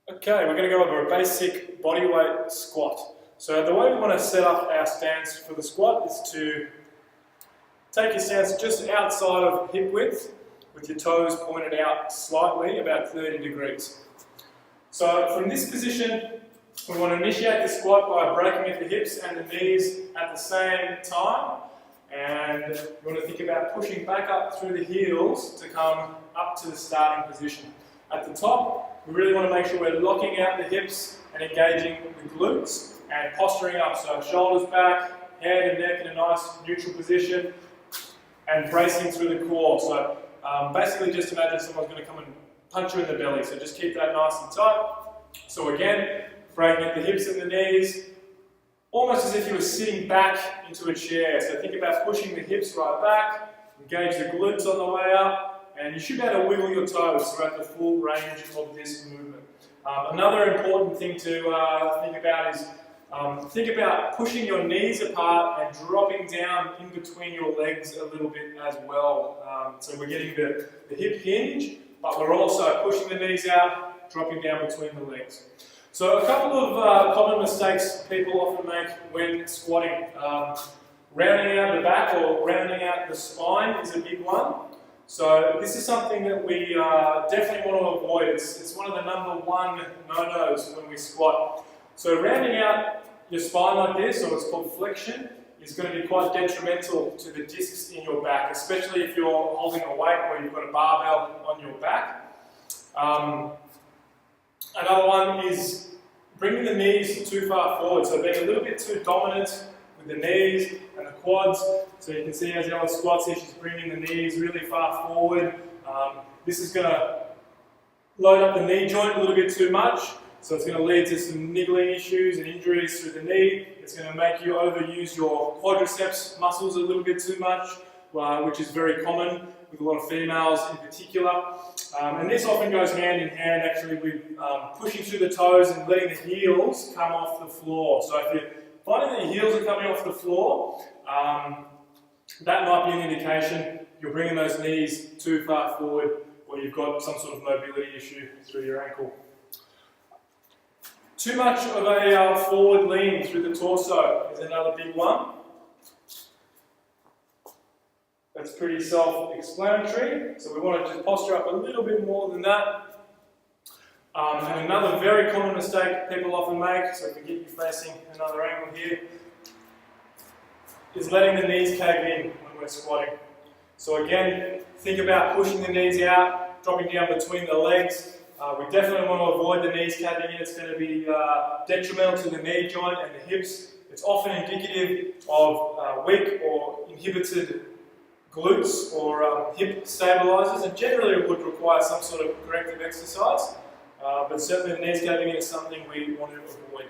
Okay, we're going to go over a basic bodyweight squat. So the way we want to set up our stance for the squat is to take your stance just outside of hip width with your toes pointed out slightly, about 30 degrees. So from this position, we want to initiate the squat by breaking at the hips and the knees at the same time. And we want to think about pushing back up through the heels to come up to the starting position. At the top, we really want to make sure we're locking out the hips and engaging the glutes and posturing up. So shoulders back, head and neck in a nice neutral position and bracing through the core. So basically just imagine someone's going to come and punch you in the belly. So just keep that nice and tight. So again, breaking at the hips and the knees, almost as if you were sitting back into a chair. So think about pushing the hips right back, engage the glutes on the way up, and you should be able to wiggle your toes throughout the full range of this movement. Another important thing to think about is think about pushing your knees apart and dropping down in between your legs a little bit as well. So we're getting the hip hinge, but we're also pushing the knees out, dropping down between the legs. So a couple of common mistakes people often make when squatting. Rounding out the back or rounding out the spine is a big one. So this is something that we definitely want to avoid. It's one of the #1 no-nos when we squat. So rounding out your spine like this, or it's called flexion, is going to be quite detrimental to the discs in your back, especially if you're holding a weight or you've got a barbell on your back. Another one is bringing the knees too far forward, so being a little bit too dominant with the knees and the quads. So you can see as Ella squats here, she's bringing the knees really far forward. This is going to load up the knee joint a little bit too much, so it's going to lead to some niggling issues and injuries through the knee. It's going to make you overuse your quadriceps muscles a little bit too much, which is very common with a lot of females in particular. And this often goes hand in hand actually with pushing through the toes and letting the heels come off the floor. So if you're finding that your heels are coming off the floor, that might be an indication you're bringing those knees too far forward or you've got some sort of mobility issue through your ankle. Too much of a forward lean through the torso is another big one. That's pretty self-explanatory, so we want to just posture up a little bit more than that. And another very common mistake people often make, so if we get you facing another angle here, is letting the knees cave in when we're squatting. So again, think about pushing the knees out, dropping down between the legs. We definitely want to avoid the knees caving in. It's going to be detrimental to the knee joint and the hips. It's often indicative of weak or inhibited glutes or hip stabilizers, and generally it would require some sort of corrective exercise, but certainly the knees caving in is something we want to avoid.